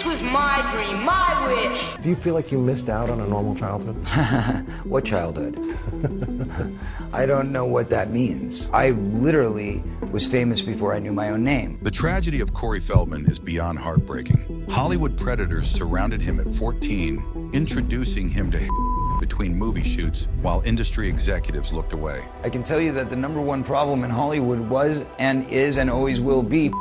was my dream, my wish. Do you feel like you missed out on a normal childhood? What childhood? I don't know what that means. I literally was famous before I knew my own name. The tragedy of Corey Feldman is beyond heartbreaking. Hollywood predators surrounded him at 14, introducing him to between movie shoots while industry executives looked away. I can tell you that the #1 problem in Hollywood was and is and always will be.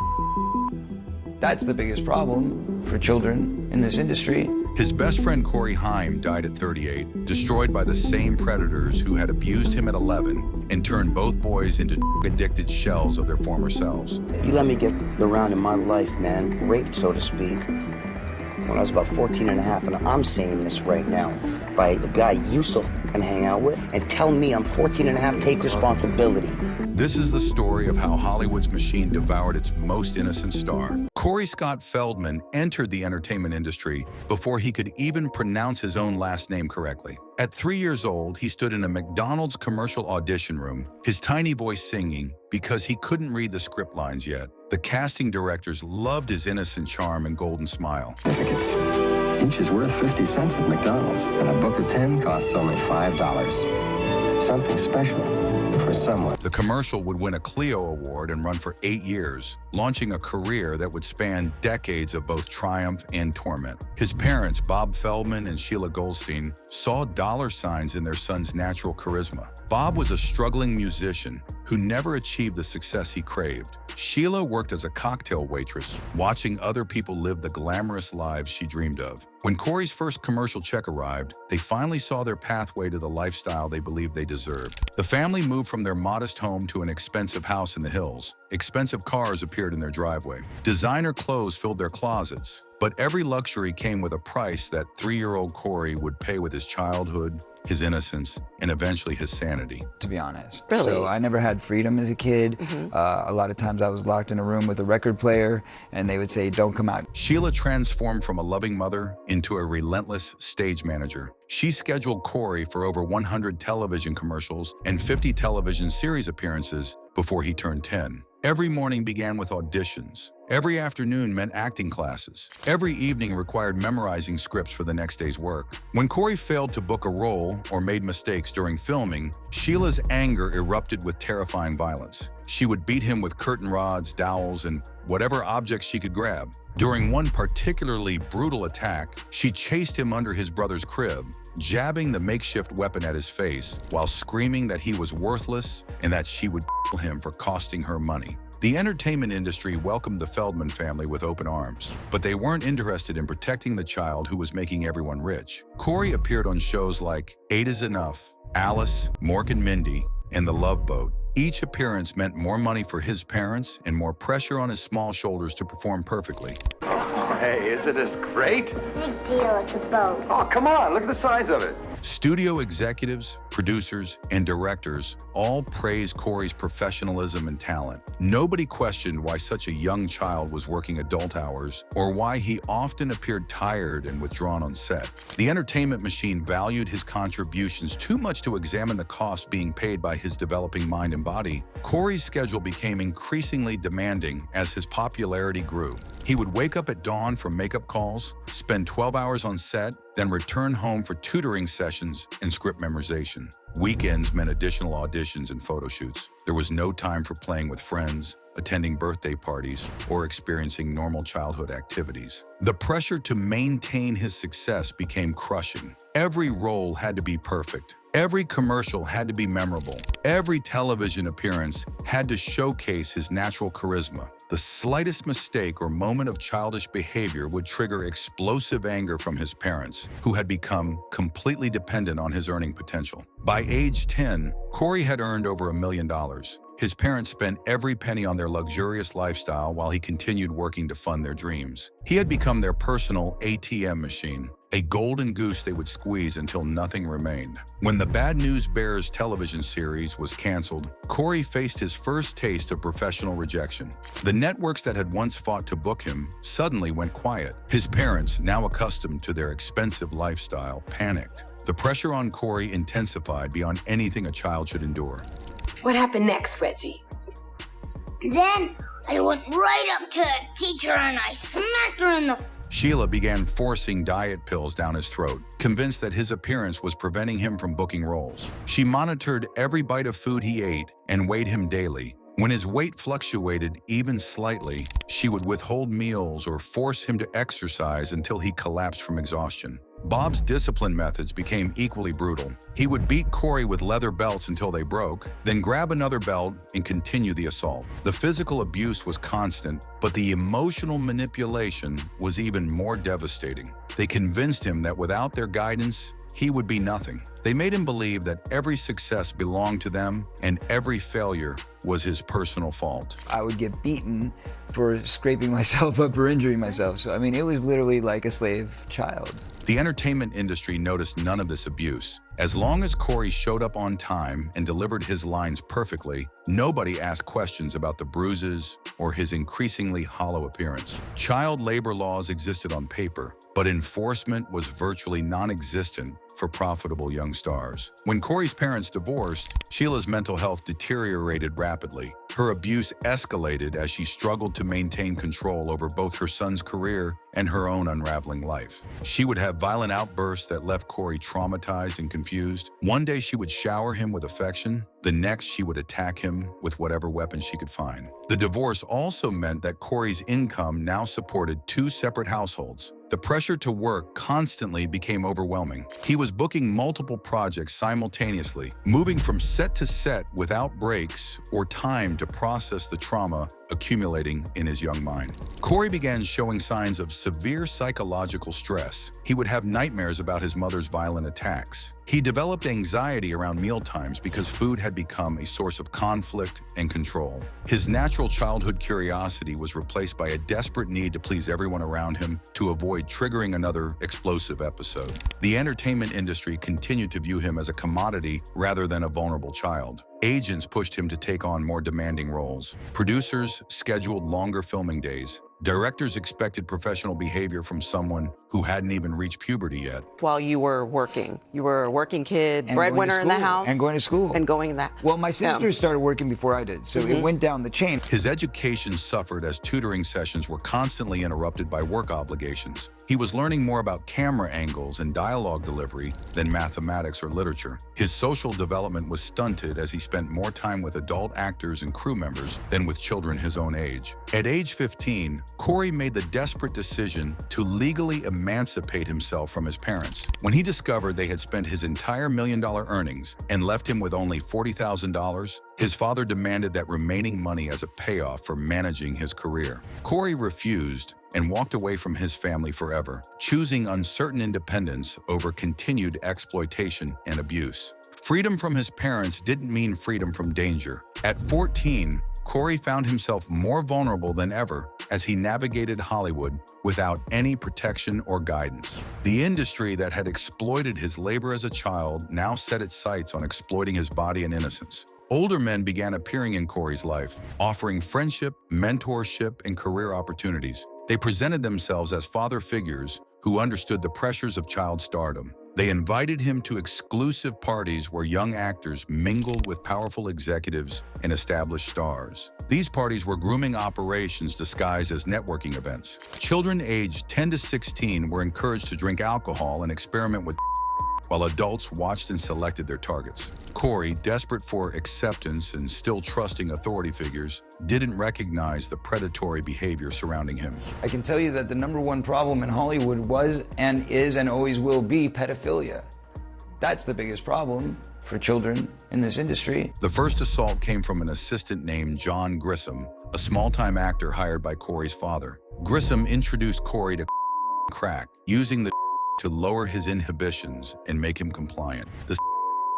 That's the biggest problem for children in this industry. His best friend Corey Haim died at 38, destroyed by the same predators who had abused him at 11 and turned both boys into addicted shells of their former selves. You let me get around in my life, man, raped, so to speak, when I was about 14 and a half, and I'm saying this right now, by the guy you still hang out with, and tell me I'm 14 and a half, take responsibility. This is the story of how Hollywood's machine devoured its most innocent star. Corey Scott Feldman entered the entertainment industry before he could even pronounce his own last name correctly. At 3 years old, he stood in a McDonald's commercial audition room, his tiny voice singing because he couldn't read the script lines yet. The casting directors loved his innocent charm and golden smile. Tickets. Each is worth 50 cents at McDonald's, and a book of 10 costs only $5. Something special for someone. The commercial would win a Clio Award and run for 8 years, launching a career that would span decades of both triumph and torment. His parents, Bob Feldman and Sheila Goldstein, saw dollar signs in their son's natural charisma. Bob was a struggling musician who never achieved the success he craved. Sheila worked as a cocktail waitress, watching other people live the glamorous lives she dreamed of. When Corey's first commercial check arrived, they finally saw their pathway to the lifestyle they believed they deserved. The family moved from their modest home to an expensive house in the hills. Expensive cars appeared in their driveway. Designer clothes filled their closets. But every luxury came with a price that 3-year-old Corey would pay with his childhood, his innocence, and eventually his sanity. To be honest. Really? So I never had freedom as a kid. A lot of times I was locked in a room with a record player and they would say, don't come out. Sheila transformed from a loving mother into a relentless stage manager. She scheduled Corey for over 100 television commercials and 50 television series appearances before he turned 10. Every morning began with auditions. Every afternoon meant acting classes. Every evening required memorizing scripts for the next day's work. When Corey failed to book a role or made mistakes during filming, Sheila's anger erupted with terrifying violence. She would beat him with curtain rods, dowels, and whatever objects she could grab. During one particularly brutal attack, she chased him under his brother's crib, jabbing the makeshift weapon at his face while screaming that he was worthless and that she would kill him for costing her money. The entertainment industry welcomed the Feldman family with open arms, but they weren't interested in protecting the child who was making everyone rich. Corey appeared on shows like 8 is Enough, Alice, Mork and Mindy, and The Love Boat. Each appearance meant more money for his parents and more pressure on his small shoulders to perform perfectly. Hey, isn't this great? Big deal, it's a boat. Oh, come on, look at the size of it. Studio executives, producers, and directors all praised Corey's professionalism and talent. Nobody questioned why such a young child was working adult hours or why he often appeared tired and withdrawn on set. The entertainment machine valued his contributions too much to examine the cost being paid by his developing mind and body. Corey's schedule became increasingly demanding as his popularity grew. He would wake up at dawn for makeup calls, spend 12 hours on set, then return home for tutoring sessions and script memorization. Weekends meant additional auditions and photo shoots. There was no time for playing with friends, attending birthday parties, or experiencing normal childhood activities. The pressure to maintain his success became crushing. Every role had to be perfect. Every commercial had to be memorable. Every television appearance had to showcase his natural charisma. The slightest mistake or moment of childish behavior would trigger explosive anger from his parents, who had become completely dependent on his earning potential. By age 10, Corey had earned over $1 million. His parents spent every penny on their luxurious lifestyle while he continued working to fund their dreams. He had become their personal ATM machine, a golden goose they would squeeze until nothing remained. When the Bad News Bears television series was canceled, Corey faced his first taste of professional rejection. The networks that had once fought to book him suddenly went quiet. His parents, now accustomed to their expensive lifestyle, panicked. The pressure on Corey intensified beyond anything a child should endure. What happened next, Reggie? Then I went right up to the teacher and I smacked her in the Sheila began forcing diet pills down his throat, convinced that his appearance was preventing him from booking roles. She monitored every bite of food he ate and weighed him daily. When his weight fluctuated even slightly, she would withhold meals or force him to exercise until he collapsed from exhaustion. Bob's discipline methods became equally brutal. He would beat Cory with leather belts until they broke, then grab another belt and continue the assault. The physical abuse was constant, but the emotional manipulation was even more devastating. They convinced him that without their guidance, he would be nothing. They made him believe that every success belonged to them and every failure was his personal fault. I would get beaten for scraping myself up or injuring myself. So, I mean, it was literally like a slave child. The entertainment industry noticed none of this abuse. As long as Cory showed up on time and delivered his lines perfectly, nobody asked questions about the bruises or his increasingly hollow appearance. Child labor laws existed on paper, but enforcement was virtually non-existent for profitable young stars. When Cory's parents divorced, Sheila's mental health deteriorated rapidly. Her abuse escalated as she struggled to maintain control over both her son's career and her own unraveling life. She would have violent outbursts that left Cory traumatized and confused. One day she would shower him with affection. The next she would attack him with whatever weapon she could find. The divorce also meant that Cory's income now supported two separate households. The pressure to work constantly became overwhelming. He was booking multiple projects simultaneously, moving from set to set without breaks or time to process the trauma accumulating in his young mind. Cory began showing signs of severe psychological stress. He would have nightmares about his mother's violent attacks. He developed anxiety around mealtimes because food had become a source of conflict and control. His natural childhood curiosity was replaced by a desperate need to please everyone around him to avoid triggering another explosive episode. The entertainment industry continued to view him as a commodity rather than a vulnerable child. Agents pushed him to take on more demanding roles. Producers scheduled longer filming days. Directors expected professional behavior from someone who hadn't even reached puberty yet. While you were a working kid, And breadwinner in the house. And going to school. And going in that. Well, my sister started working before I did, so it went down the chain. His education suffered as tutoring sessions were constantly interrupted by work obligations. He was learning more about camera angles and dialogue delivery than mathematics or literature. His social development was stunted as he spent more time with adult actors and crew members than with children his own age. At age 15, Cory made the desperate decision to legally emancipate himself from his parents. When he discovered they had spent his entire $1 million earnings and left him with only $40,000, his father demanded that remaining money as a payoff for managing his career. Cory refused and walked away from his family forever, choosing uncertain independence over continued exploitation and abuse. Freedom from his parents didn't mean freedom from danger. At 14, Cory found himself more vulnerable than ever as he navigated Hollywood without any protection or guidance. The industry that had exploited his labor as a child now set its sights on exploiting his body and innocence. Older men began appearing in Cory's life, offering friendship, mentorship, and career opportunities. They presented themselves as father figures who understood the pressures of child stardom. They invited him to exclusive parties where young actors mingled with powerful executives and established stars. These parties were grooming operations disguised as networking events. Children aged 10 to 16 were encouraged to drink alcohol and experiment with while adults watched and selected their targets. Cory, desperate for acceptance and still trusting authority figures, didn't recognize the predatory behavior surrounding him. I can tell you that the #1 problem in Hollywood was and is and always will be pedophilia. That's the biggest problem for children in this industry. The first assault came from an assistant named John Grissom, a small-time actor hired by Cory's father. Grissom introduced Cory to crack, using the to lower his inhibitions and make him compliant. The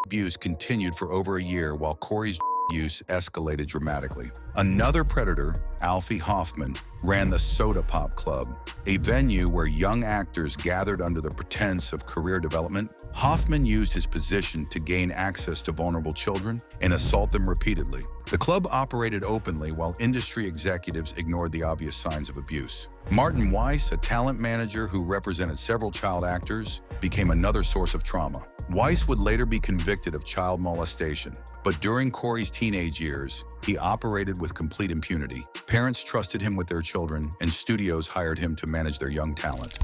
abuse continued for over a year while Cory's use escalated dramatically. Another predator, Alfie Hoffman, ran the Soda Pop Club, a venue where young actors gathered under the pretense of career development. Hoffman used his position to gain access to vulnerable children and assault them repeatedly. The club operated openly while industry executives ignored the obvious signs of abuse. Martin Weiss, a talent manager who represented several child actors, became another source of trauma. Weiss would later be convicted of child molestation, but during Corey's teenage years, he operated with complete impunity. Parents trusted him with their children, and studios hired him to manage their young talent.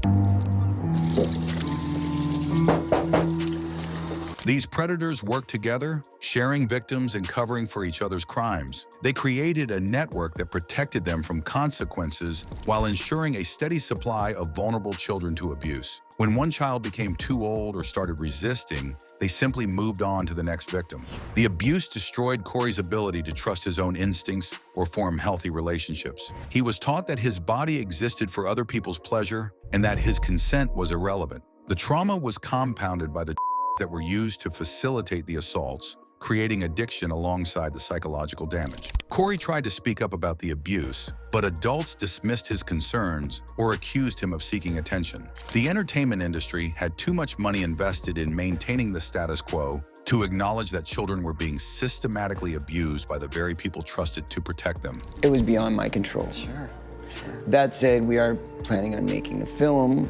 These predators worked together, sharing victims and covering for each other's crimes. They created a network that protected them from consequences while ensuring a steady supply of vulnerable children to abuse. When one child became too old or started resisting, they simply moved on to the next victim. The abuse destroyed Corey's ability to trust his own instincts or form healthy relationships. He was taught that his body existed for other people's pleasure and that his consent was irrelevant. The trauma was compounded by the that were used to facilitate the assaults, creating addiction alongside the psychological damage. Corey tried to speak up about the abuse, but adults dismissed his concerns or accused him of seeking attention. The entertainment industry had too much money invested in maintaining the status quo to acknowledge that children were being systematically abused by the very people trusted to protect them. It was beyond my control. Sure. That said, we are planning on making a film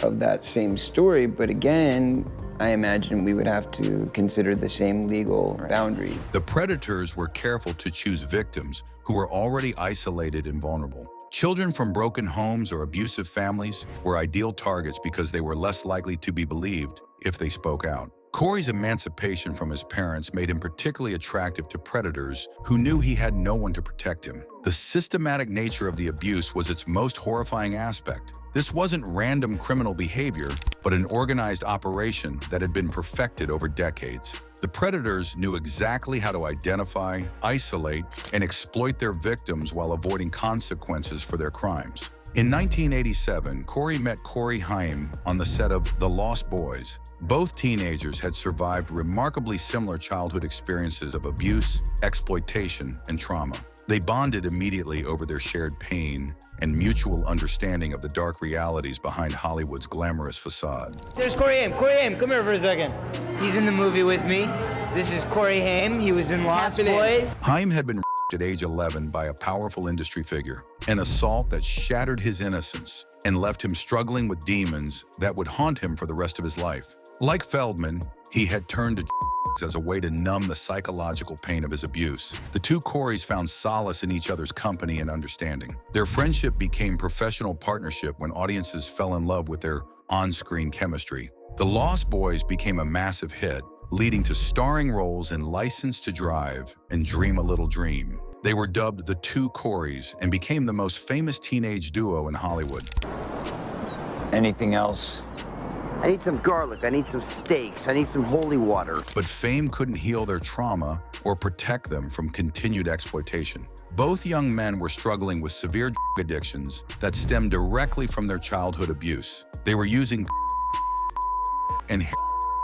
of that same story, but again, I imagine we would have to consider the same legal boundaries. The predators were careful to choose victims who were already isolated and vulnerable. Children from broken homes or abusive families were ideal targets because they were less likely to be believed if they spoke out. Corey's emancipation from his parents made him particularly attractive to predators who knew he had no one to protect him. The systematic nature of the abuse was its most horrifying aspect. This wasn't random criminal behavior, but an organized operation that had been perfected over decades. The predators knew exactly how to identify, isolate, and exploit their victims while avoiding consequences for their crimes. In 1987, Corey met Corey Haim on the set of The Lost Boys. Both teenagers had survived remarkably similar childhood experiences of abuse, exploitation, and trauma. They bonded immediately over their shared pain and mutual understanding of the dark realities behind Hollywood's glamorous facade. There's Corey Haim. Corey Haim, come here for a second. He's in the movie with me. This is Corey Haim. He was in Lost Boys. Haim had been at age 11 by a powerful industry figure, an assault that shattered his innocence and left him struggling with demons that would haunt him for the rest of his life. Like Feldman, he had turned to as a way to numb the psychological pain of his abuse. The two Corys found solace in each other's company and understanding. Their friendship became professional partnership when audiences fell in love with their on-screen chemistry. The Lost Boys became a massive hit, leading to starring roles in License to Drive and Dream a Little Dream. They were dubbed the Two Corys and became the most famous teenage duo in Hollywood. Anything else? I need some garlic, I need some steaks, I need some holy water. But fame couldn't heal their trauma or protect them from continued exploitation. Both young men were struggling with severe addictions that stemmed directly from their childhood abuse. They were using and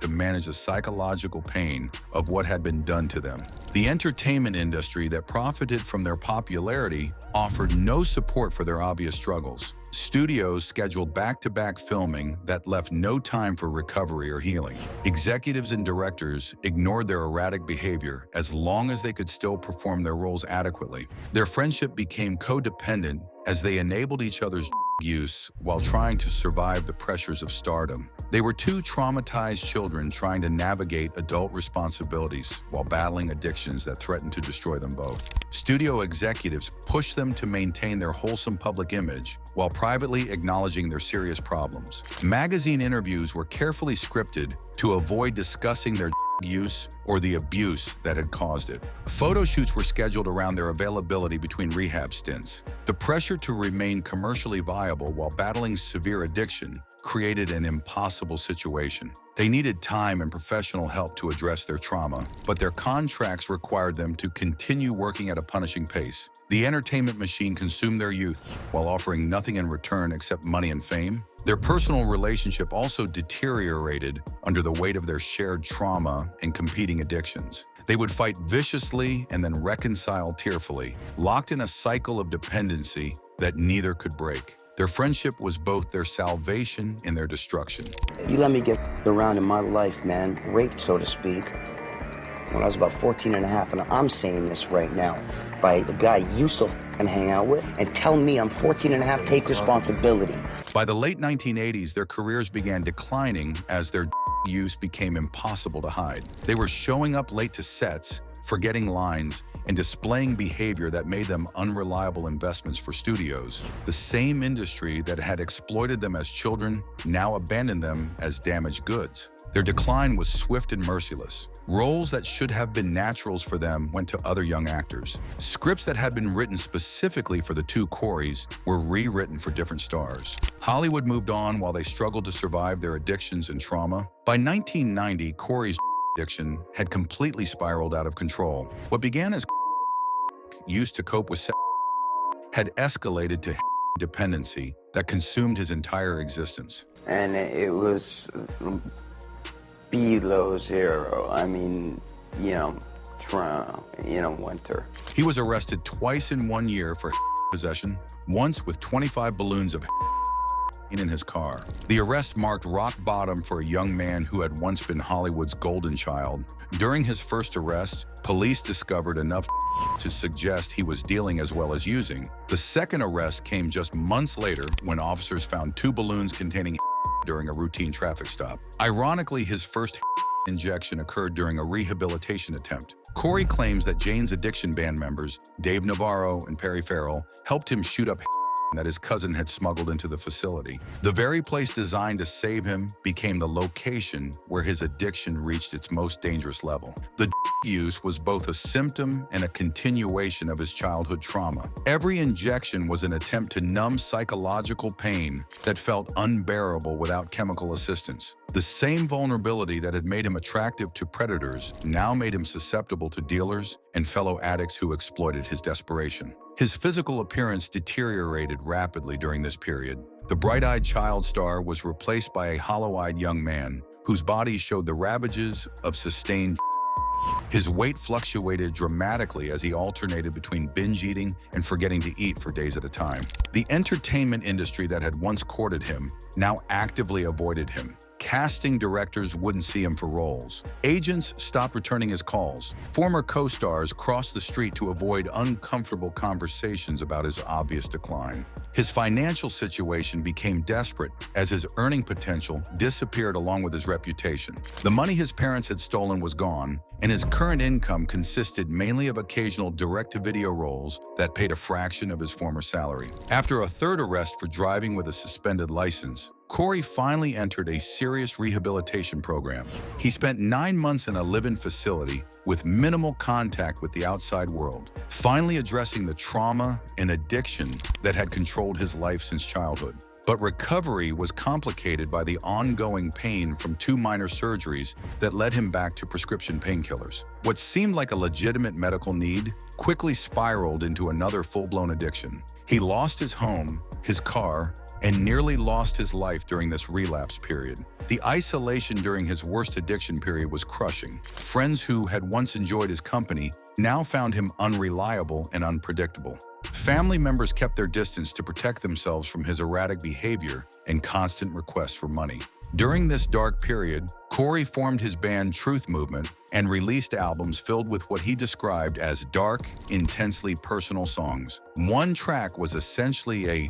to manage the psychological pain of what had been done to them. The entertainment industry that profited from their popularity offered no support for their obvious struggles. Studios scheduled back-to-back filming that left no time for recovery or healing. Executives and directors ignored their erratic behavior as long as they could still perform their roles adequately. Their friendship became codependent as they enabled each other's use while trying to survive the pressures of stardom. They were two traumatized children trying to navigate adult responsibilities while battling addictions that threatened to destroy them both. Studio executives pushed them to maintain their wholesome public image while privately acknowledging their serious problems. Magazine interviews were carefully scripted to avoid discussing their use or the abuse that had caused it. Photo shoots were scheduled around their availability between rehab stints. The pressure to remain commercially viable while battling severe addiction created an impossible situation. They needed time and professional help to address their trauma, but their contracts required them to continue working at a punishing pace. The entertainment machine consumed their youth while offering nothing in return except money and fame. Their personal relationship also deteriorated under the weight of their shared trauma and competing addictions. They would fight viciously and then reconcile tearfully, locked in a cycle of dependency that neither could break. Their friendship was both their salvation and their destruction. You let me get around in my life, man, raped, so to speak, when I was about 14 and a half, and I'm saying this right now, by the guy you still hang out with, and tell me I'm 14 and a half, take responsibility. By the late 1980s, their careers began declining as their use became impossible to hide. They were showing up late to sets, forgetting lines, and displaying behavior that made them unreliable investments for studios. The same industry that had exploited them as children now abandoned them as damaged goods. Their decline was swift and merciless. Roles that should have been naturals for them went to other young actors. Scripts that had been written specifically for the Two Corys were rewritten for different stars. Hollywood moved on while they struggled to survive their addictions and trauma. By 1990, Corey's addiction had completely spiraled out of control. What began as used to cope with sex had escalated to dependency that consumed his entire existence. And it was below zero. I mean, Toronto, winter. He was arrested twice in 1 year for possession, once with 25 balloons of in his car. The arrest marked rock bottom for a young man who had once been Hollywood's golden child. During his first arrest, police discovered enough to suggest he was dealing as well as using. The second arrest came just months later when officers found 2 balloons containing during a routine traffic stop. Ironically, his first injection occurred during a rehabilitation attempt. Corey claims that Jane's addiction band members, Dave Navarro and Perry Farrell, helped him shoot up that his cousin had smuggled into the facility. The very place designed to save him became the location where his addiction reached its most dangerous level. The use was both a symptom and a continuation of his childhood trauma. Every injection was an attempt to numb psychological pain that felt unbearable without chemical assistance. The same vulnerability that had made him attractive to predators now made him susceptible to dealers and fellow addicts who exploited his desperation. His physical appearance deteriorated rapidly during this period. The bright-eyed child star was replaced by a hollow-eyed young man whose body showed the ravages of sustained. His weight fluctuated dramatically as he alternated between binge eating and forgetting to eat for days at a time. The entertainment industry that had once courted him now actively avoided him. Casting directors wouldn't see him for roles. Agents stopped returning his calls. Former co-stars crossed the street to avoid uncomfortable conversations about his obvious decline. His financial situation became desperate as his earning potential disappeared along with his reputation. The money his parents had stolen was gone, and his current income consisted mainly of occasional direct-to-video roles that paid a fraction of his former salary. After a third arrest for driving with a suspended license, Corey finally entered a serious rehabilitation program. He spent 9 months in a live-in facility with minimal contact with the outside world, finally addressing the trauma and addiction that had controlled his life since childhood. But recovery was complicated by the ongoing pain from 2 minor surgeries that led him back to prescription painkillers. What seemed like a legitimate medical need quickly spiraled into another full-blown addiction. He lost his home, his car, and nearly lost his life during this relapse period. The isolation during his worst addiction period was crushing. Friends who had once enjoyed his company now found him unreliable and unpredictable. Family members kept their distance to protect themselves from his erratic behavior and constant requests for money. During this dark period, Corey formed his band Truth Movement and released albums filled with what he described as dark, intensely personal songs. One track was essentially a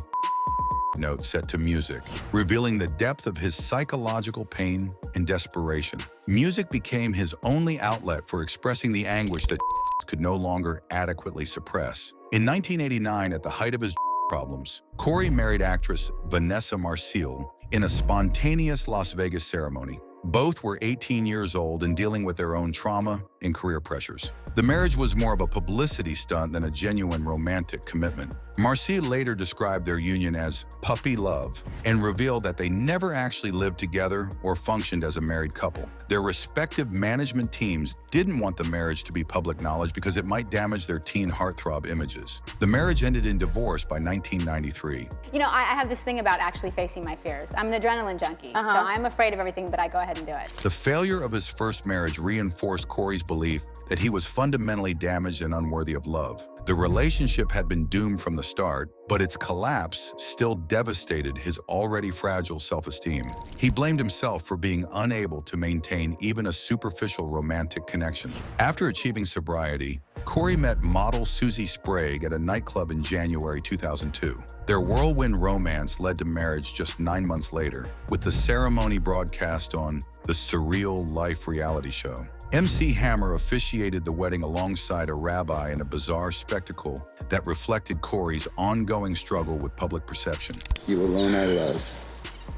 note set to music, revealing the depth of his psychological pain and desperation. Music became his only outlet for expressing the anguish that could no longer adequately suppress. In 1989, at the height of his problems, Corey married actress Vanessa Marcille in a spontaneous Las Vegas ceremony. Both were 18 years old and dealing with their own trauma and career pressures. The marriage was more of a publicity stunt than a genuine romantic commitment. Marcille later described their union as puppy love and revealed that they never actually lived together or functioned as a married couple. Their respective management teams didn't want the marriage to be public knowledge because it might damage their teen heartthrob images. The marriage ended in divorce by 1993. I have this thing about actually facing my fears. I'm an adrenaline junkie, so I'm afraid of everything, but I go ahead and do it. The failure of his first marriage reinforced Corey's belief that he was fundamentally damaged and unworthy of love. The relationship had been doomed from the start, but its collapse still devastated his already fragile self-esteem. He blamed himself for being unable to maintain even a superficial romantic connection. After achieving sobriety, Cory met model Susie Sprague at a nightclub in January 2002. Their whirlwind romance led to marriage just 9 months later, with the ceremony broadcast on the Surreal Life reality show. MC Hammer officiated the wedding alongside a rabbi in a bizarre spectacle that reflected Cory's ongoing struggle with public perception. You alone I love.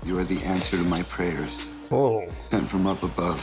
You are the answer to my prayers. Oh. Sent from up above.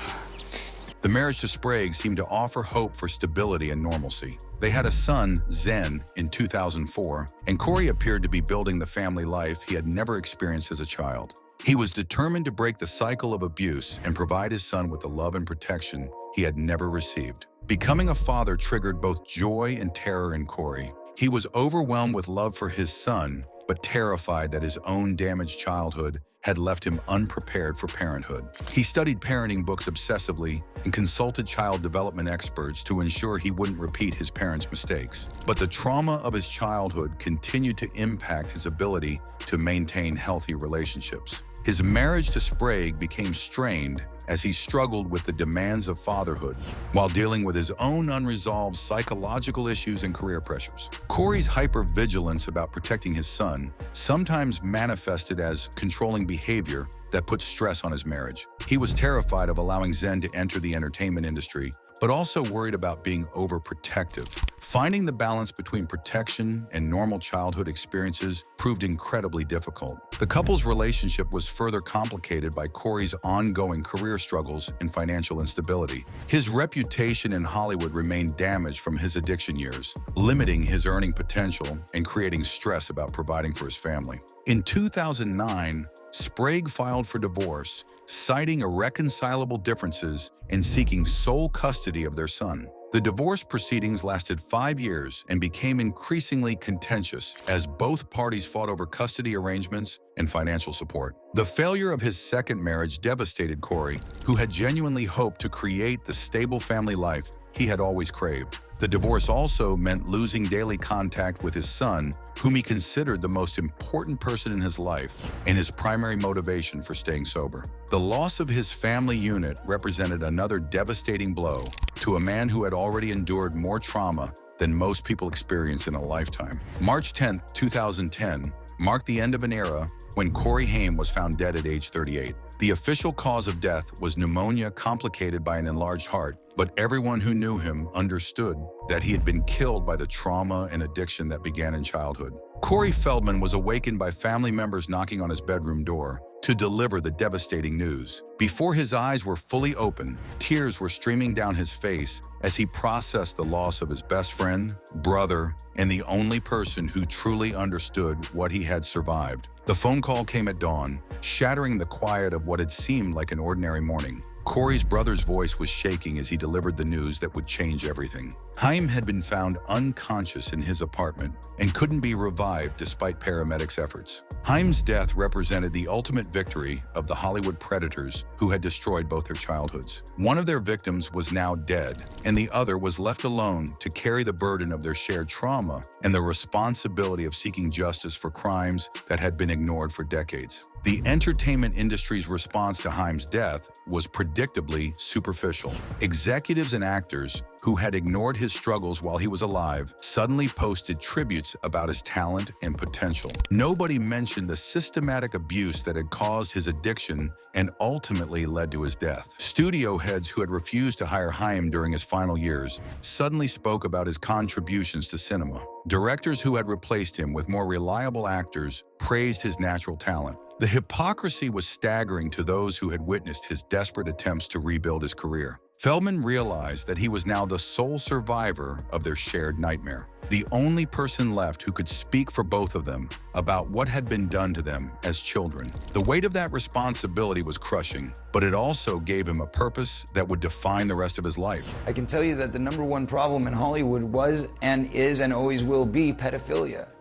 The marriage to Sprague seemed to offer hope for stability and normalcy. They had a son, Zen, in 2004, and Cory appeared to be building the family life he had never experienced as a child. He was determined to break the cycle of abuse and provide his son with the love and protection he had never received. Becoming a father triggered both joy and terror in Cory. He was overwhelmed with love for his son, but terrified that his own damaged childhood had left him unprepared for parenthood. He studied parenting books obsessively and consulted child development experts to ensure he wouldn't repeat his parents' mistakes. But the trauma of his childhood continued to impact his ability to maintain healthy relationships. His marriage to Sprague became strained as he struggled with the demands of fatherhood while dealing with his own unresolved psychological issues and career pressures. Cory's hypervigilance about protecting his son sometimes manifested as controlling behavior that put stress on his marriage. He was terrified of allowing Zen to enter the entertainment industry, but also worried about being overprotective. Finding the balance between protection and normal childhood experiences proved incredibly difficult. The couple's relationship was further complicated by Cory's ongoing career struggles and financial instability. His reputation in Hollywood remained damaged from his addiction years, limiting his earning potential and creating stress about providing for his family. In 2009, Sprague filed for divorce, citing irreconcilable differences and seeking sole custody of their son. The divorce proceedings lasted 5 years and became increasingly contentious as both parties fought over custody arrangements and financial support. The failure of his second marriage devastated Cory, who had genuinely hoped to create the stable family life he had always craved. The divorce also meant losing daily contact with his son, whom he considered the most important person in his life and his primary motivation for staying sober. The loss of his family unit represented another devastating blow to a man who had already endured more trauma than most people experience in a lifetime. March 10, 2010, marked the end of an era when Corey Haim was found dead at age 38. The official cause of death was pneumonia complicated by an enlarged heart, but everyone who knew him understood that he had been killed by the trauma and addiction that began in childhood. Corey Feldman was awakened by family members knocking on his bedroom door to deliver the devastating news. Before his eyes were fully open, tears were streaming down his face as he processed the loss of his best friend, brother, and the only person who truly understood what he had survived. The phone call came at dawn, shattering the quiet of what had seemed like an ordinary morning. Cory's brother's voice was shaking as he delivered the news that would change everything. Haim had been found unconscious in his apartment and couldn't be revived despite paramedics' efforts. Haim's death represented the ultimate victory of the Hollywood predators who had destroyed both their childhoods. One of their victims was now dead, and the other was left alone to carry the burden of their shared trauma and the responsibility of seeking justice for crimes that had been ignored for decades. The entertainment industry's response to Haim's death was predictably superficial. Executives and actors who had ignored his struggles while he was alive suddenly posted tributes about his talent and potential. Nobody mentioned the systematic abuse that had caused his addiction and ultimately led to his death. Studio heads who had refused to hire Haim during his final years suddenly spoke about his contributions to cinema. Directors who had replaced him with more reliable actors praised his natural talent. The hypocrisy was staggering to those who had witnessed his desperate attempts to rebuild his career. Feldman realized that he was now the sole survivor of their shared nightmare, the only person left who could speak for both of them about what had been done to them as children. The weight of that responsibility was crushing, but it also gave him a purpose that would define the rest of his life. I can tell you that the #1 problem in Hollywood was and is and always will be pedophilia.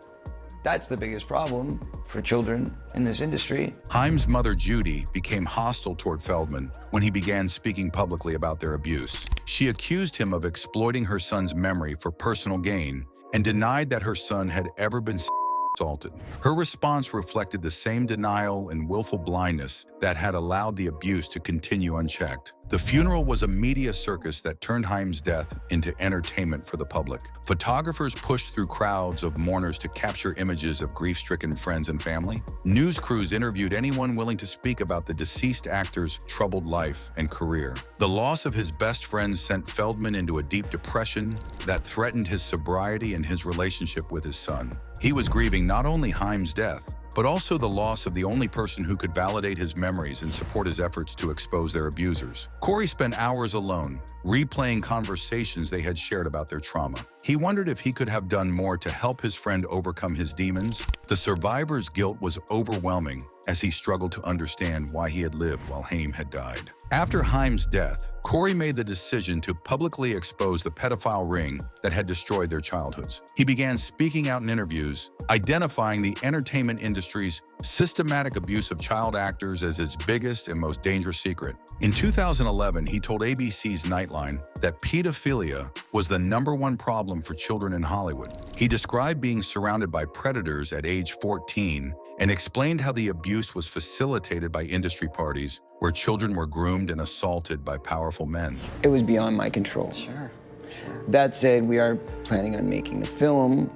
That's the biggest problem for children in this industry. Haim's mother, Judy, became hostile toward Feldman when he began speaking publicly about their abuse. She accused him of exploiting her son's memory for personal gain and denied that her son had ever been assaulted. Her response reflected the same denial and willful blindness that had allowed the abuse to continue unchecked. The funeral was a media circus that turned Haim's death into entertainment for the public. Photographers pushed through crowds of mourners to capture images of grief-stricken friends and family. News crews interviewed anyone willing to speak about the deceased actor's troubled life and career. The loss of his best friend sent Feldman into a deep depression that threatened his sobriety and his relationship with his son. He was grieving not only Haim's death, but also the loss of the only person who could validate his memories and support his efforts to expose their abusers. Corey spent hours alone, replaying conversations they had shared about their trauma. He wondered if he could have done more to help his friend overcome his demons. The survivor's guilt was overwhelming as he struggled to understand why he had lived while Haim had died. After Haim's death, Corey made the decision to publicly expose the pedophile ring that had destroyed their childhoods. He began speaking out in interviews, identifying the entertainment industry's systematic abuse of child actors as its biggest and most dangerous secret. In 2011, he told ABC's Nightline that pedophilia was the #1 problem for children in Hollywood. He described being surrounded by predators at age 14 and explained how the abuse was facilitated by industry parties where children were groomed and assaulted by powerful men. It was beyond my control. Sure. That said, we are planning on making a film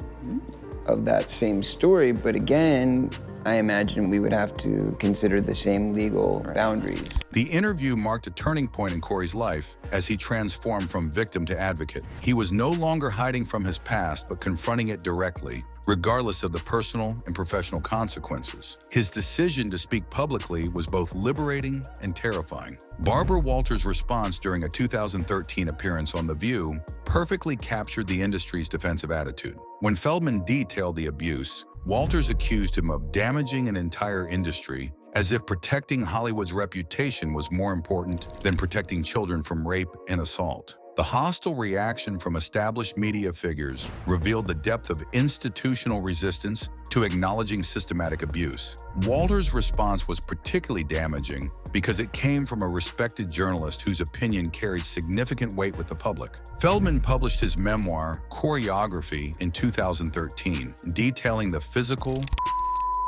of that same story, but again, I imagine we would have to consider the same legal boundaries. The interview marked a turning point in Corey's life as he transformed from victim to advocate. He was no longer hiding from his past, but confronting it directly, regardless of the personal and professional consequences. His decision to speak publicly was both liberating and terrifying. Barbara Walters' response during a 2013 appearance on The View perfectly captured the industry's defensive attitude. When Feldman detailed the abuse, Walters accused him of damaging an entire industry, as if protecting Hollywood's reputation was more important than protecting children from rape and assault. The hostile reaction from established media figures revealed the depth of institutional resistance to acknowledging systematic abuse. Walters' response was particularly damaging because it came from a respected journalist whose opinion carried significant weight with the public. Feldman published his memoir, Choreography, in 2013, detailing the physical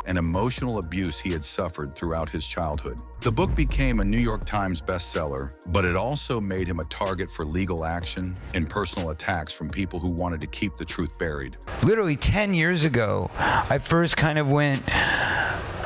and emotional abuse he had suffered throughout his childhood. The book became a New York Times bestseller, but it also made him a target for legal action and personal attacks from people who wanted to keep the truth buried. Literally 10 years ago, I first kind of went,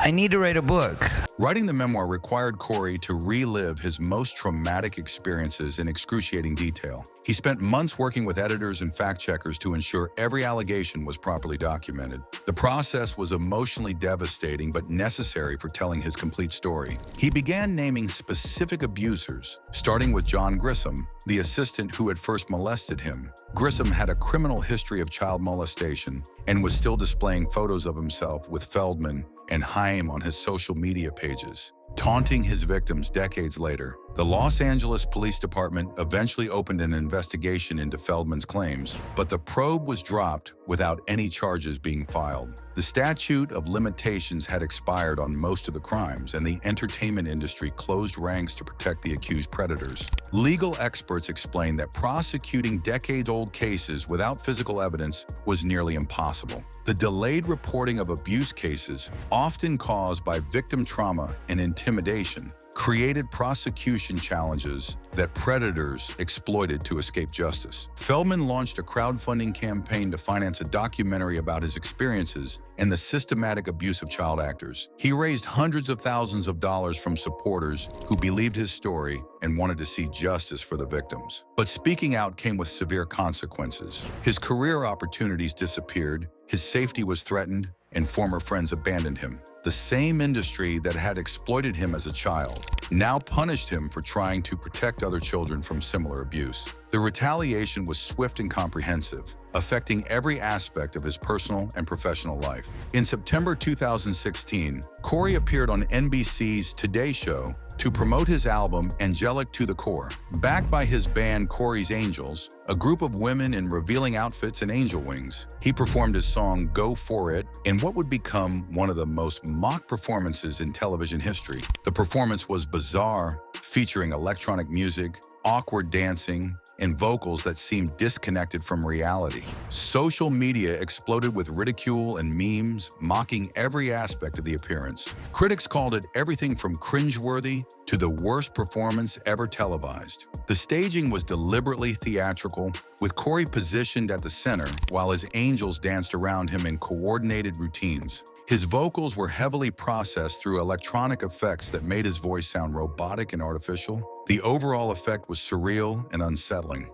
I need to write a book. Writing the memoir required Corey to relive his most traumatic experiences in excruciating detail. He spent months working with editors and fact-checkers to ensure every allegation was properly documented. The process was emotionally devastating but necessary for telling his complete story. He began naming specific abusers, starting with John Grissom, the assistant who had first molested him. Grissom had a criminal history of child molestation and was still displaying photos of himself with Feldman and Haim on his social media pages, taunting his victims decades later. The Los Angeles Police Department eventually opened an investigation into Feldman's claims, but the probe was dropped without any charges being filed. The statute of limitations had expired on most of the crimes, and the entertainment industry closed ranks to protect the accused predators. Legal experts explained that prosecuting decades-old cases without physical evidence was nearly impossible. The delayed reporting of abuse cases, often caused by victim trauma and intimidation, created prosecution challenges that predators exploited to escape justice. Feldman launched a crowdfunding campaign to finance a documentary about his experiences and the systematic abuse of child actors. He raised hundreds of thousands of dollars from supporters who believed his story and wanted to see justice for the victims. But speaking out came with severe consequences. His career opportunities disappeared, his safety was threatened, and former friends abandoned him. The same industry that had exploited him as a child now punished him for trying to protect other children from similar abuse. The retaliation was swift and comprehensive, affecting every aspect of his personal and professional life. In September 2016, Corey appeared on NBC's Today Show to promote his album Angelic to the Core. Backed by his band Corey's Angels, a group of women in revealing outfits and angel wings, he performed his song Go For It in what would become one of the most mocked performances in television history. The performance was bizarre, featuring electronic music, awkward dancing, and vocals that seemed disconnected from reality. Social media exploded with ridicule and memes, mocking every aspect of the appearance. Critics called it everything from cringeworthy to the worst performance ever televised. The staging was deliberately theatrical, with Corey positioned at the center while his angels danced around him in coordinated routines. His vocals were heavily processed through electronic effects that made his voice sound robotic and artificial. The overall effect was surreal and unsettling.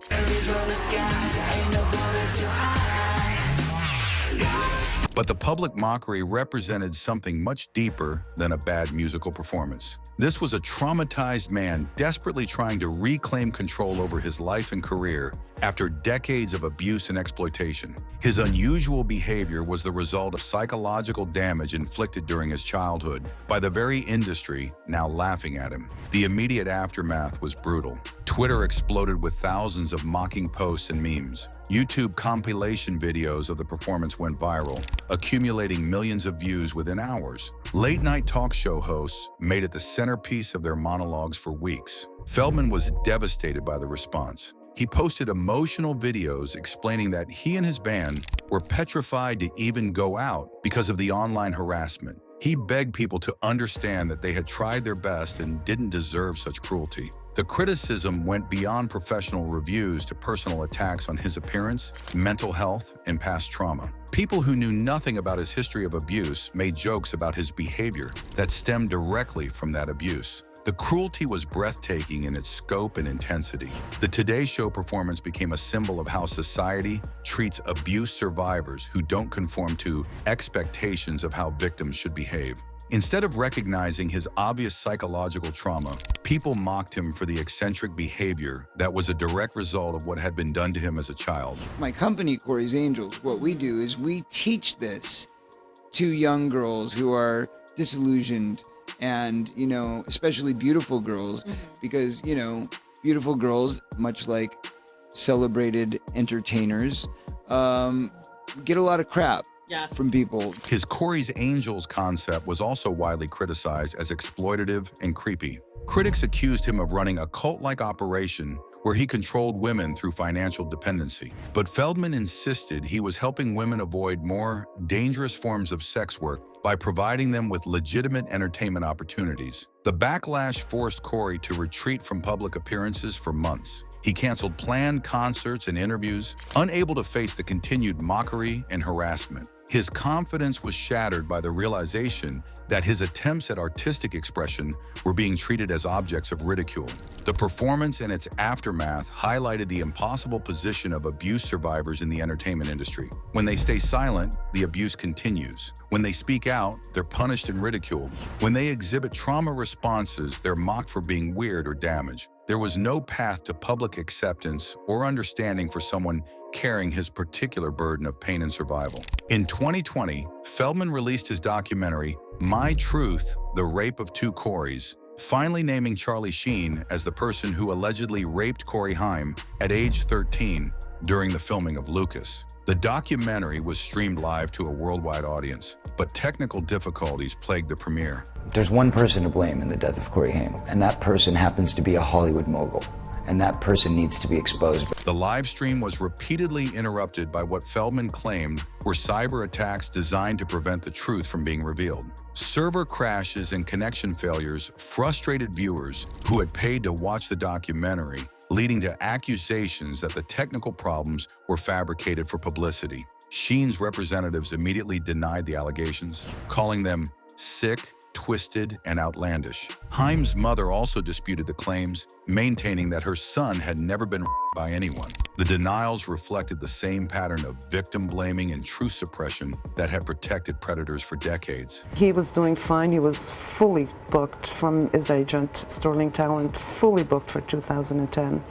But the public mockery represented something much deeper than a bad musical performance. This was a traumatized man desperately trying to reclaim control over his life and career after decades of abuse and exploitation. His unusual behavior was the result of psychological damage inflicted during his childhood by the very industry now laughing at him. The immediate aftermath was brutal. Twitter exploded with thousands of mocking posts and memes. YouTube compilation videos of the performance went viral, accumulating millions of views within hours. Late-night talk show hosts made it the centerpiece of their monologues for weeks. Feldman was devastated by the response. He posted emotional videos explaining that he and his band were petrified to even go out because of the online harassment. He begged people to understand that they had tried their best and didn't deserve such cruelty. The criticism went beyond professional reviews to personal attacks on his appearance, mental health, and past trauma. People who knew nothing about his history of abuse made jokes about his behavior that stemmed directly from that abuse. The cruelty was breathtaking in its scope and intensity. The Today Show performance became a symbol of how society treats abuse survivors who don't conform to expectations of how victims should behave. Instead of recognizing his obvious psychological trauma, people mocked him for the eccentric behavior that was a direct result of what had been done to him as a child. My company, Corey's Angels, what we do is we teach this to young girls who are disillusioned and, especially beautiful girls, because, beautiful girls, much like celebrated entertainers, get a lot of crap. From people. His Corey's Angels concept was also widely criticized as exploitative and creepy. Critics accused him of running a cult-like operation where he controlled women through financial dependency. But Feldman insisted he was helping women avoid more dangerous forms of sex work by providing them with legitimate entertainment opportunities. The backlash forced Corey to retreat from public appearances for months. He canceled planned concerts and interviews, unable to face the continued mockery and harassment. His confidence was shattered by the realization that his attempts at artistic expression were being treated as objects of ridicule. The performance and its aftermath highlighted the impossible position of abuse survivors in the entertainment industry. When they stay silent, the abuse continues. When they speak out, they're punished and ridiculed. When they exhibit trauma responses, they're mocked for being weird or damaged. There was no path to public acceptance or understanding for someone carrying his particular burden of pain and survival. In 2020, Feldman released his documentary, My Truth, The Rape of Two Corys, finally naming Charlie Sheen as the person who allegedly raped Corey Haim at age 13 during the filming of Lucas. The documentary was streamed live to a worldwide audience, but technical difficulties plagued the premiere. There's one person to blame in the death of Corey Haim, and that person happens to be a Hollywood mogul, and that person needs to be exposed. The live stream was repeatedly interrupted by what Feldman claimed were cyber attacks designed to prevent the truth from being revealed. Server crashes and connection failures frustrated viewers who had paid to watch the documentary, leading to accusations that the technical problems were fabricated for publicity. Sheen's representatives immediately denied the allegations, calling them sick, twisted, and outlandish. Haim's mother also disputed the claims, maintaining that her son had never been by anyone. The denials reflected the same pattern of victim blaming and truth suppression that had protected predators for decades. He was doing fine. He was fully booked from his agent, Sterling Talent, fully booked for 2010.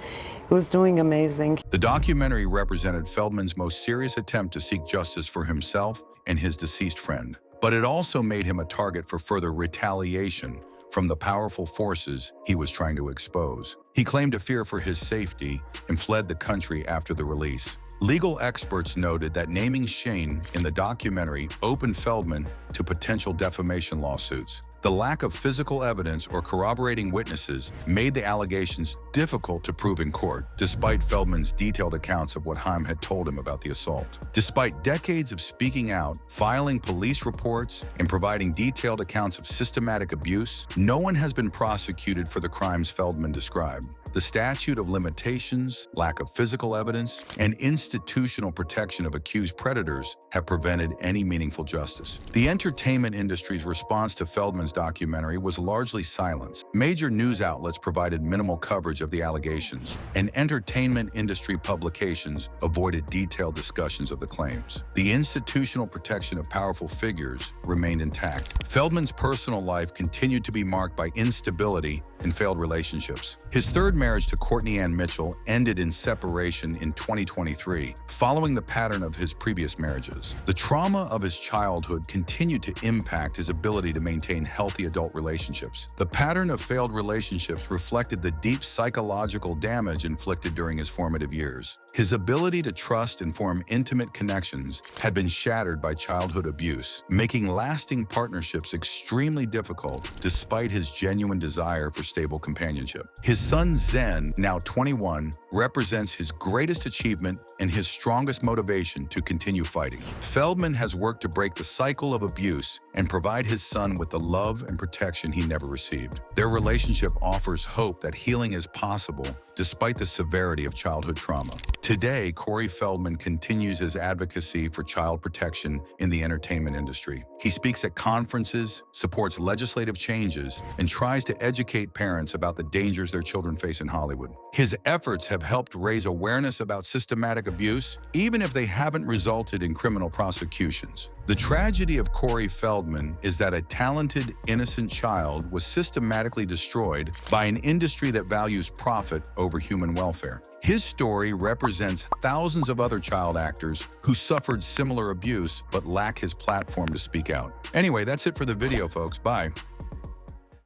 He was doing amazing. The documentary represented Feldman's most serious attempt to seek justice for himself and his deceased friend. But it also made him a target for further retaliation from the powerful forces he was trying to expose. He claimed a fear for his safety and fled the country after the release. Legal experts noted that naming Shane in the documentary opened Feldman to potential defamation lawsuits. The lack of physical evidence or corroborating witnesses made the allegations difficult to prove in court, despite Feldman's detailed accounts of what Haim had told him about the assault. Despite decades of speaking out, filing police reports, and providing detailed accounts of systematic abuse, no one has been prosecuted for the crimes Feldman described. The statute of limitations, lack of physical evidence, and institutional protection of accused predators have prevented any meaningful justice. The entertainment industry's response to Feldman's documentary was largely silence. Major news outlets provided minimal coverage of the allegations, and entertainment industry publications avoided detailed discussions of the claims. The institutional protection of powerful figures remained intact. Feldman's personal life continued to be marked by instability and failed relationships. His third marriage to Courtney Ann Mitchell ended in separation in 2023, following the pattern of his previous marriages. The trauma of his childhood continued to impact his ability to maintain healthy adult relationships. The pattern of failed relationships reflected the deep psychological damage inflicted during his formative years. His ability to trust and form intimate connections had been shattered by childhood abuse, making lasting partnerships extremely difficult despite his genuine desire for stable companionship. His son Zen, now 21, represents his greatest achievement and his strongest motivation to continue fighting. Feldman has worked to break the cycle of abuse and provide his son with the love and protection he never received. Their relationship offers hope that healing is possible despite the severity of childhood trauma. Today, Corey Feldman continues his advocacy for child protection in the entertainment industry. He speaks at conferences, supports legislative changes, and tries to educate parents about the dangers their children face in Hollywood. His efforts have helped raise awareness about systematic abuse, even if they haven't resulted in criminal prosecutions. The tragedy of Corey Feldman is that a talented, innocent child was systematically destroyed by an industry that values profit over human welfare. His story represents thousands of other child actors who suffered similar abuse but lack his platform to speak out. Anyway, that's it for the video, folks. Bye.